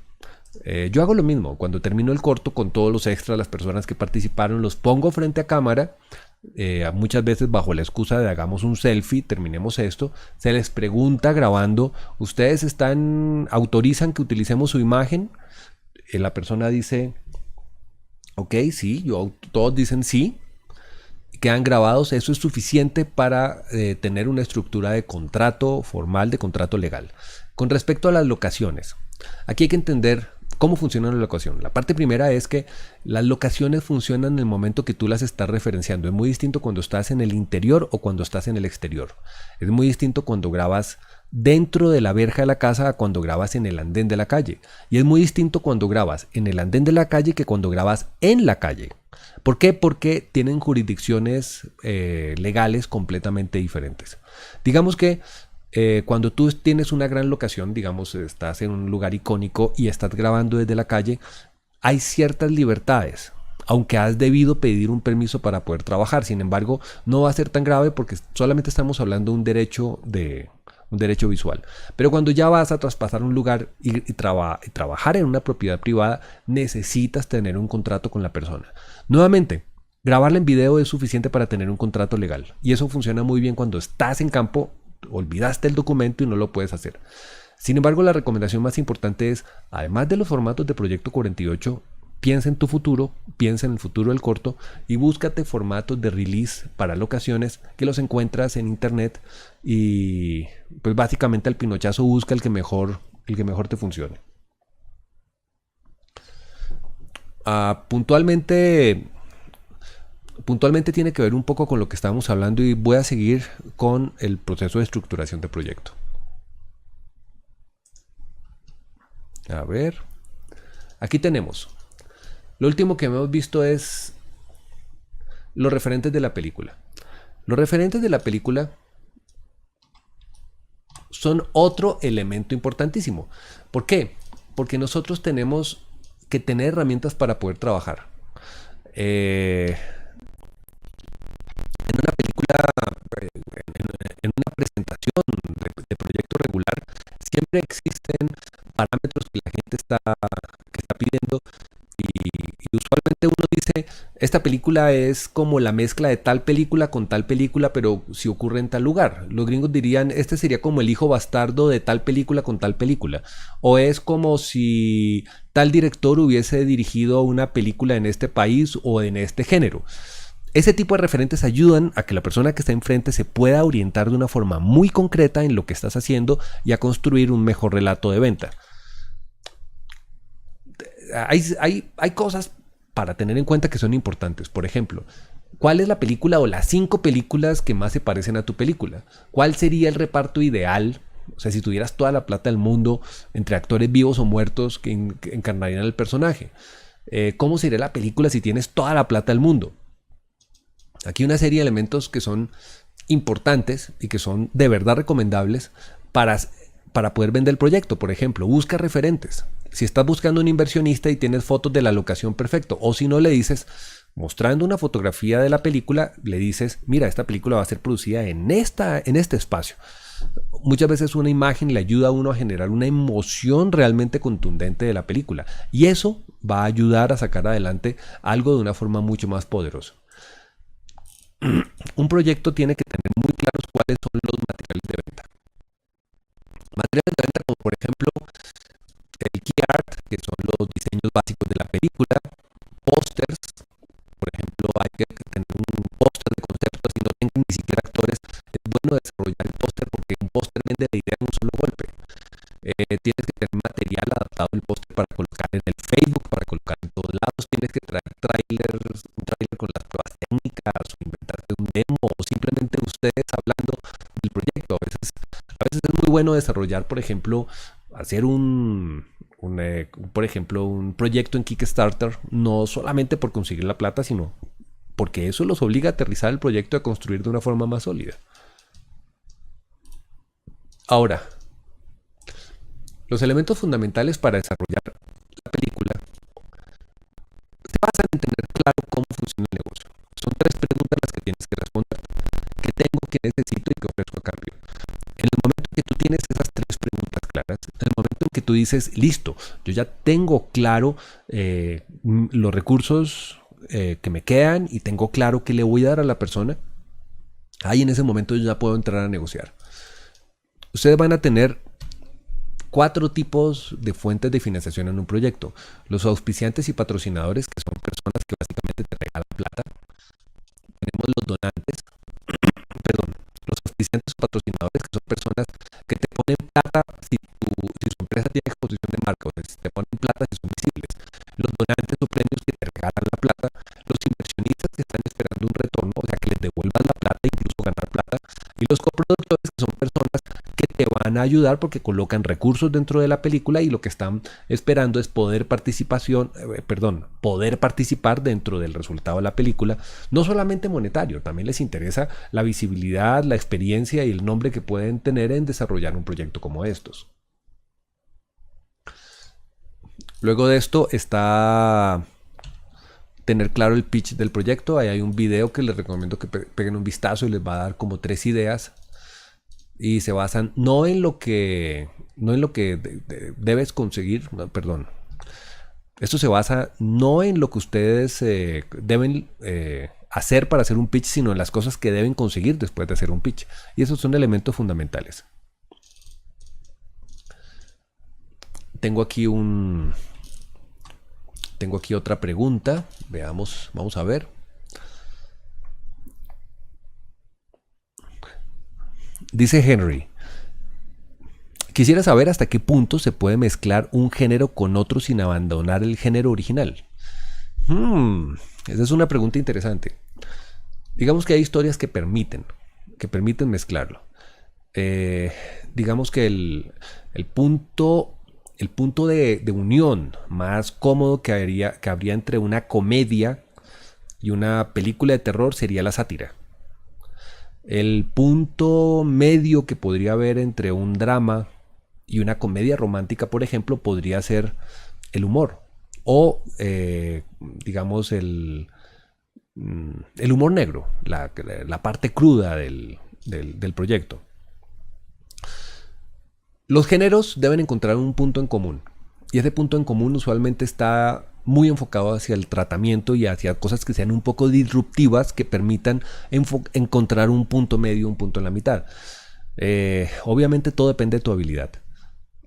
Yo hago lo mismo. Cuando termino el corto, con todos los extras, las personas que participaron, los pongo frente a cámara, muchas veces bajo la excusa de hagamos un selfie, terminemos esto. Se les pregunta grabando: ¿ustedes autorizan que utilicemos su imagen? La persona dice: ok, sí. Todos dicen sí. Quedan grabados. Eso es suficiente para tener una estructura de contrato formal, de contrato legal. Con respecto a las locaciones, aquí hay que entender cómo funciona la locación. La parte primera es que las locaciones funcionan en el momento que tú las estás referenciando. Es muy distinto cuando estás en el interior o cuando estás en el exterior. Es muy distinto cuando grabas dentro de la verja de la casa a cuando grabas en el andén de la calle. Y es muy distinto cuando grabas en el andén de la calle que cuando grabas en la calle. ¿Por qué? Porque tienen jurisdicciones legales completamente diferentes. Digamos que cuando tú tienes una gran locación, digamos, estás en un lugar icónico y estás grabando desde la calle, hay ciertas libertades, aunque has debido pedir un permiso para poder trabajar. Sin embargo, no va a ser tan grave porque solamente estamos hablando de un derecho visual. Pero cuando ya vas a traspasar un lugar y trabajar en una propiedad privada, necesitas tener un contrato con la persona. Nuevamente, grabarla en video es suficiente para tener un contrato legal, y eso funciona muy bien cuando estás en campo, olvidaste el documento y no lo puedes hacer. Sin embargo, la recomendación más importante es, además de los formatos de Proyecto 48, piensa en tu futuro, piensa en el futuro del corto y búscate formatos de release para locaciones que los encuentras en internet, y pues básicamente al pinochazo busca el que mejor te funcione. Puntualmente tiene que ver un poco con lo que estábamos hablando, y voy a seguir con el proceso de estructuración de proyecto. A ver, aquí tenemos. Lo último que hemos visto es los referentes de la película. Los referentes de la película son otro elemento importantísimo. ¿Por qué? Porque nosotros tenemos que tener herramientas para poder trabajar. En una película, en una presentación de proyecto regular, siempre existen parámetros que la gente está pidiendo, y usualmente uno dice: esta película es como la mezcla de tal película con tal película, pero si ocurre en tal lugar. Los gringos dirían: este sería como el hijo bastardo de tal película con tal película, o es como si tal director hubiese dirigido una película en este país o en este género. Ese tipo de referentes ayudan a que la persona que está enfrente se pueda orientar de una forma muy concreta en lo que estás haciendo y a construir un mejor relato de venta. Hay cosas para tener en cuenta que son importantes. Por ejemplo, ¿cuál es la película o las 5 películas que más se parecen a tu película? ¿Cuál sería el reparto ideal? O sea, si tuvieras toda la plata del mundo entre actores vivos o muertos que encarnarían al personaje. ¿Cómo sería la película si tienes toda la plata del mundo? Aquí hay una serie de elementos que son importantes y que son de verdad recomendables para poder vender el proyecto. Por ejemplo, busca referentes. Si estás buscando un inversionista y tienes fotos de la locación, perfecto. O si no, le dices, mostrando una fotografía de la película, le dices: mira, esta película va a ser producida en este espacio. muchas veces una imagen le ayuda a uno a generar una emoción realmente contundente de la película. Y eso va a ayudar a sacar adelante algo de una forma mucho más poderosa. Un proyecto tiene que tener muy claros cuáles son los materiales de venta. Materiales de venta como por ejemplo el key art, que son los diseños básicos de la película, pósters, por ejemplo, hay que tener un póster de concepto, si no tengan ni siquiera actores, es bueno desarrollar el póster porque un póster vende la idea en un solo golpe. Tienes que tener material adaptado del póster para colocar en el Facebook, para colocar en todos lados, tienes que traer trailers, un trailer con las pruebas técnicas, o inventarte un demo, o simplemente ustedes hablando del proyecto. A veces es muy bueno desarrollar, por ejemplo, hacer por ejemplo, un proyecto en Kickstarter, no solamente por conseguir la plata, sino porque eso los obliga a aterrizar el proyecto y a construir de una forma más sólida. Ahora, los elementos fundamentales para desarrollar la película se basan en tener claro cómo funciona el negocio. Son 3 preguntas las que tienes que responder. ¿Qué tengo, qué necesito y qué ofrezco a cambio? En el momento que tú tienes esas 3 preguntas claras, en el momento en que tú dices, listo, yo ya tengo claro los recursos que me quedan y tengo claro qué le voy a dar a la persona, ahí en ese momento yo ya puedo entrar a negociar. Ustedes van a tener 4 tipos de fuentes de financiación en un proyecto. Los auspiciantes y patrocinadores, que son personas que básicamente te regalan plata. Tenemos los donantes, perdón, los auspiciantes o patrocinadores, que son personas que te ponen plata si su empresa tiene exposición de marca, o te ponen plata si son visibles. Los donantes o premios que te regalan la plata. Los inversionistas que están esperando un retorno, o sea, que les devuelvas la plata, incluso ganar plata. Y los coproductores, que son personas que te van a ayudar porque colocan recursos dentro de la película y lo que están esperando es poder participar dentro del resultado de la película, no solamente monetario, también les interesa la visibilidad, la experiencia y el nombre que pueden tener en desarrollar un proyecto como estos. Luego de esto está tener claro el pitch del proyecto. Ahí hay un video que les recomiendo que peguen un vistazo y les va a dar como 3 ideas. Y se basan no en lo que debes conseguir, no, perdón. Esto se basa no en lo que ustedes deben hacer para hacer un pitch, sino en las cosas que deben conseguir después de hacer un pitch. Y esos son elementos fundamentales. Tengo aquí otra pregunta. Veamos, vamos a ver. Dice Henry, quisiera saber hasta qué punto se puede mezclar un género con otro sin abandonar el género original. Esa es una pregunta interesante. Digamos que hay historias que permiten mezclarlo. Digamos que el punto de unión más cómodo que habría entre una comedia y una película de terror sería la sátira. El punto medio que podría haber entre un drama y una comedia romántica, por ejemplo, podría ser el humor o, digamos, el humor negro, la parte cruda del proyecto. Los géneros deben encontrar un punto en común y ese punto en común usualmente está muy enfocado hacia el tratamiento y hacia cosas que sean un poco disruptivas que permitan encontrar un punto medio, un punto en la mitad. Obviamente todo depende de tu habilidad.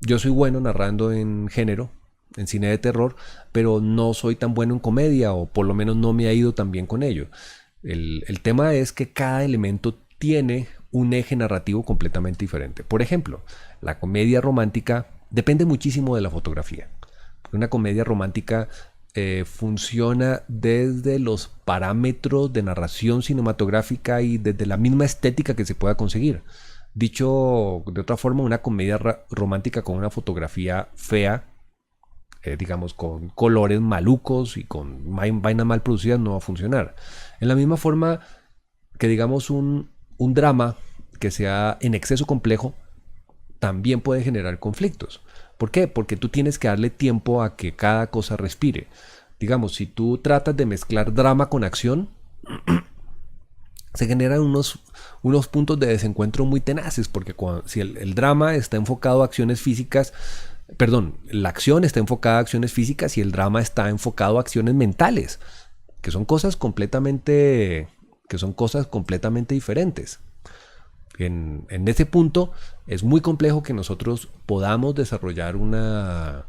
Yo soy bueno narrando en género, en cine de terror, pero no soy tan bueno en comedia, o por lo menos no me ha ido tan bien con ello. El tema es que cada elemento tiene un eje narrativo completamente diferente. Por ejemplo, la comedia romántica depende muchísimo de la fotografía. Una comedia romántica funciona desde los parámetros de narración cinematográfica y desde la misma estética que se pueda conseguir. Dicho de otra forma, una comedia romántica con una fotografía fea, digamos con colores malucos y con vainas mal producidas, no va a funcionar. En la misma forma que digamos un drama que sea en exceso complejo también puede generar conflictos. ¿Por qué? Porque tú tienes que darle tiempo a que cada cosa respire. Digamos, si tú tratas de mezclar drama con acción, se generan unos puntos de desencuentro muy tenaces, porque si el drama está enfocado a acciones físicas, perdón, la acción está enfocada a acciones físicas y el drama está enfocado a acciones mentales, que son cosas completamente diferentes. En ese punto es muy complejo que nosotros podamos desarrollar una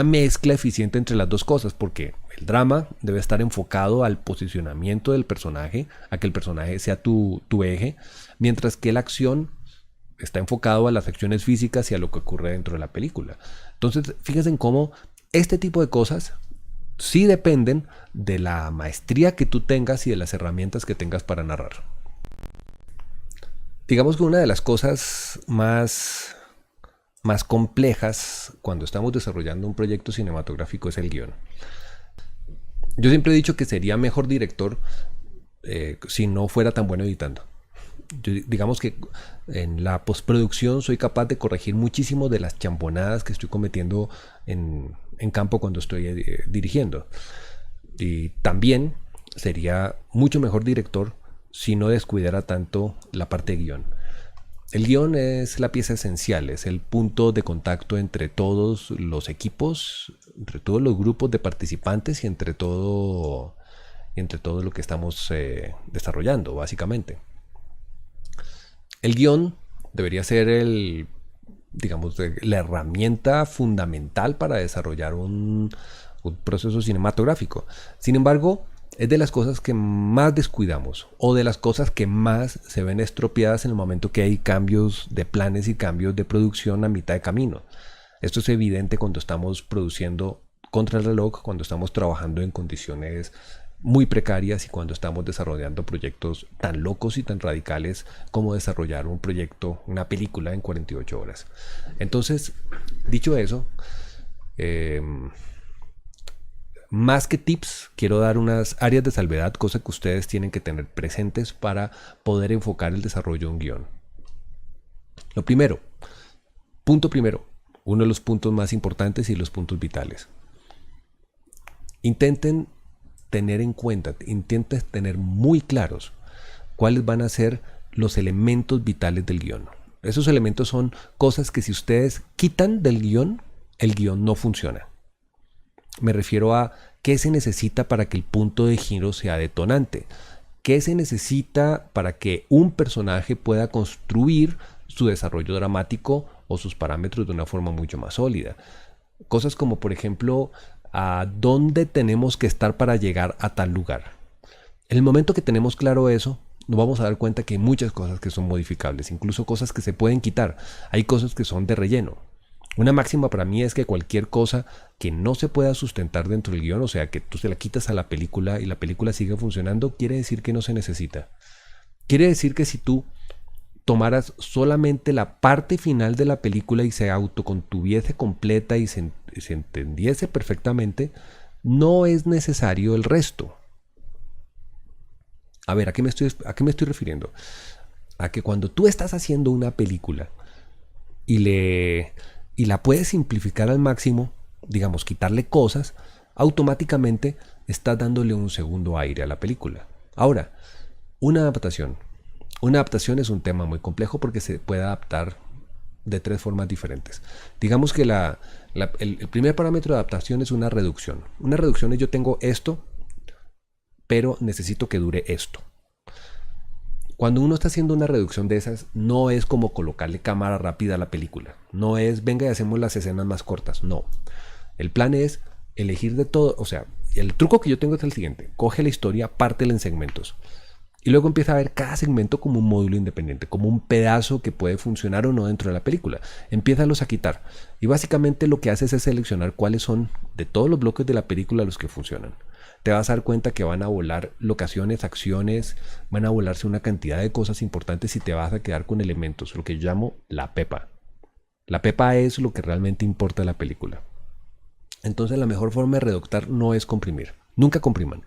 mezcla eficiente entre las dos cosas, porque el drama debe estar enfocado al posicionamiento del personaje, a que el personaje sea tu eje, mientras que la acción está enfocado a las acciones físicas y a lo que ocurre dentro de la película. Entonces, fíjense en cómo este tipo de cosas sí dependen de la maestría que tú tengas y de las herramientas que tengas para narrar. Digamos que una de las cosas más complejas cuando estamos desarrollando un proyecto cinematográfico es el guión. Yo siempre he dicho que sería mejor director si no fuera tan bueno editando. Digamos que en la postproducción soy capaz de corregir muchísimo de las chambonadas que estoy cometiendo en campo cuando estoy dirigiendo. Y también sería mucho mejor director si no descuidara tanto la parte de guión. El guión es la pieza esencial, es el punto de contacto entre todos los equipos, entre todos los grupos de participantes y entre todo lo que estamos desarrollando, básicamente. El guión debería ser la herramienta fundamental para desarrollar un proceso cinematográfico. Sin embargo, es de las cosas que más descuidamos o de las cosas que más se ven estropeadas en el momento que hay cambios de planes y cambios de producción a mitad de camino. Esto es evidente cuando estamos produciendo contra el reloj, cuando estamos trabajando en condiciones muy precarias y cuando estamos desarrollando proyectos tan locos y tan radicales como desarrollar un proyecto, una película en 48 horas. Entonces, dicho eso, más que tips, quiero dar unas áreas de salvedad, cosas que ustedes tienen que tener presentes para poder enfocar el desarrollo de un guión. Lo primero, uno de los puntos más importantes y los puntos vitales. Intenten tener muy claros cuáles van a ser los elementos vitales del guión. Esos elementos son cosas que si ustedes quitan del guión, el guión no funciona. Me refiero a qué se necesita para que el punto de giro sea detonante. ¿Qué se necesita para que un personaje pueda construir su desarrollo dramático o sus parámetros de una forma mucho más sólida? Cosas como, por ejemplo, a dónde tenemos que estar para llegar a tal lugar. En el momento que tenemos claro eso, nos vamos a dar cuenta que hay muchas cosas que son modificables, incluso cosas que se pueden quitar. Hay cosas que son de relleno. Una máxima para mí es que cualquier cosa que no se pueda sustentar dentro del guión, o sea, que tú se la quitas a la película y la película sigue funcionando, quiere decir que no se necesita. Quiere decir que si tú tomaras solamente la parte final de la película y se autocontuviese completa y se entendiese perfectamente, no es necesario el resto. A ver, ¿a qué me estoy refiriendo? A que cuando tú estás haciendo una película y la puedes simplificar al máximo, digamos, quitarle cosas, automáticamente estás dándole un segundo aire a la película. Ahora, una adaptación. Una adaptación es un tema muy complejo porque se puede adaptar de 3 formas diferentes. Digamos que el primer parámetro de adaptación es una reducción. Una reducción es yo tengo esto, pero necesito que dure esto. Cuando uno está haciendo una reducción de esas, no es como colocarle cámara rápida a la película. No es, venga y hacemos las escenas más cortas. No. El plan es elegir de todo. O sea, el truco que yo tengo es el siguiente. Coge la historia, pártela en segmentos. Y luego empieza a ver cada segmento como un módulo independiente, como un pedazo que puede funcionar o no dentro de la película. Empiézalos a quitar. Y básicamente lo que haces es seleccionar cuáles son de todos los bloques de la película los que funcionan. Te vas a dar cuenta que van a volar locaciones, acciones, van a volarse una cantidad de cosas importantes y te vas a quedar con elementos, lo que yo llamo la pepa. La pepa es lo que realmente importa de la película. Entonces la mejor forma de reductar no es comprimir. Nunca compriman.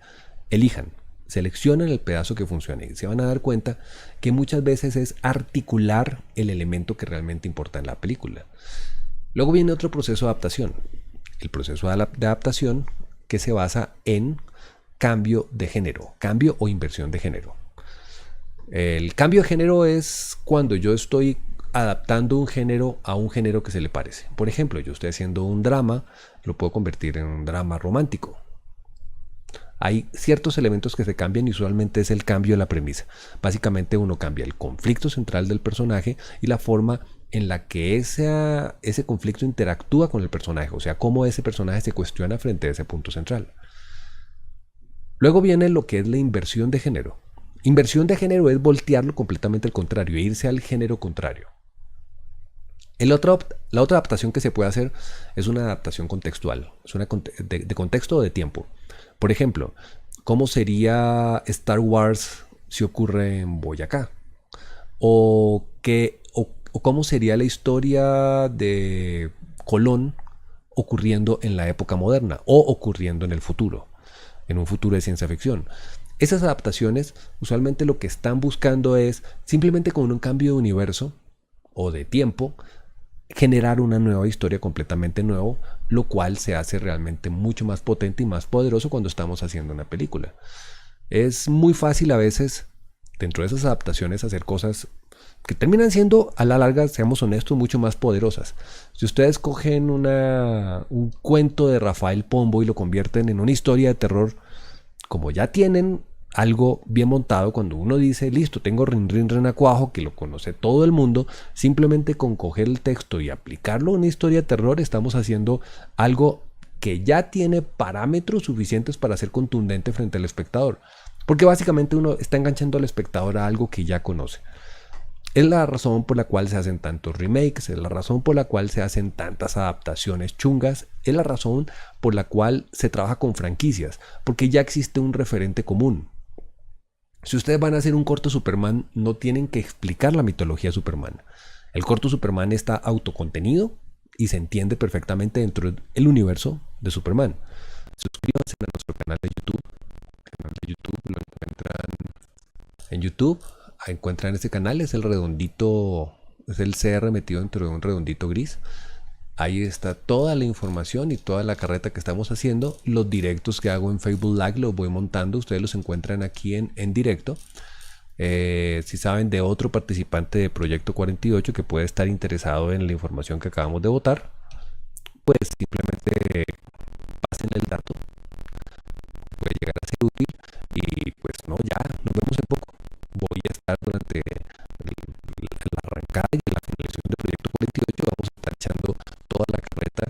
Elijan. Seleccionan el pedazo que funcione y se van a dar cuenta que muchas veces es articular el elemento que realmente importa en la película. Luego viene otro proceso de adaptación. El proceso de adaptación que se basa en cambio de género, cambio o inversión de género. El cambio de género es cuando yo estoy adaptando un género a un género que se le parece. Por ejemplo, yo estoy haciendo un drama, lo puedo convertir en un drama romántico. Hay ciertos elementos que se cambian y usualmente es el cambio de la premisa. Básicamente uno cambia el conflicto central del personaje y la forma en la que ese conflicto interactúa con el personaje, o sea, cómo ese personaje se cuestiona frente a ese punto central. Luego viene lo que es la inversión de género. Inversión de género es voltearlo completamente al contrario, e irse al género contrario. La otra adaptación que se puede hacer es una adaptación contextual, es una de contexto o de tiempo. Por ejemplo, ¿cómo sería Star Wars si ocurre en Boyacá? O cómo sería la historia de Colón ocurriendo en la época moderna o ocurriendo en el futuro, en un futuro de ciencia ficción. Esas adaptaciones usualmente lo que están buscando es simplemente con un cambio de universo o de tiempo generar una nueva historia completamente nueva, lo cual se hace realmente mucho más potente y más poderoso cuando estamos haciendo una película. Es muy fácil a veces dentro de esas adaptaciones hacer cosas que terminan siendo a la larga, seamos honestos, mucho más poderosas. Si ustedes cogen un cuento de Rafael Pombo y lo convierten en una historia de terror, como ya tienen algo bien montado, cuando uno dice, listo, tengo Rin Rin Renacuajo, que lo conoce todo el mundo, simplemente con coger el texto y aplicarlo a una historia de terror, estamos haciendo algo que ya tiene parámetros suficientes para ser contundente frente al espectador. Porque básicamente uno está enganchando al espectador a algo que ya conoce. Es la razón por la cual se hacen tantos remakes, es la razón por la cual se hacen tantas adaptaciones chungas, es la razón por la cual se trabaja con franquicias, porque ya existe un referente común. Si ustedes van a hacer un corto Superman, no tienen que explicar la mitología de Superman. El corto Superman está autocontenido y se entiende perfectamente dentro del universo de Superman. Suscríbanse a nuestro canal de YouTube. El canal de YouTube lo encuentran en YouTube. Encuentran este canal, es el redondito, es el CR metido dentro de un redondito gris. Ahí está toda la información y toda la carreta que estamos haciendo. Los directos que hago en Facebook Live los voy montando. Ustedes los encuentran aquí en directo. Si saben de otro participante de Proyecto 48 que puede estar interesado en la información que acabamos de votar, pues simplemente pasen el dato. Puede llegar a ser útil. Y pues no, ya nos vemos en poco. Voy a estar durante la arrancada y la finalización de Proyecto 48. Vamos a estar echando toda la carreta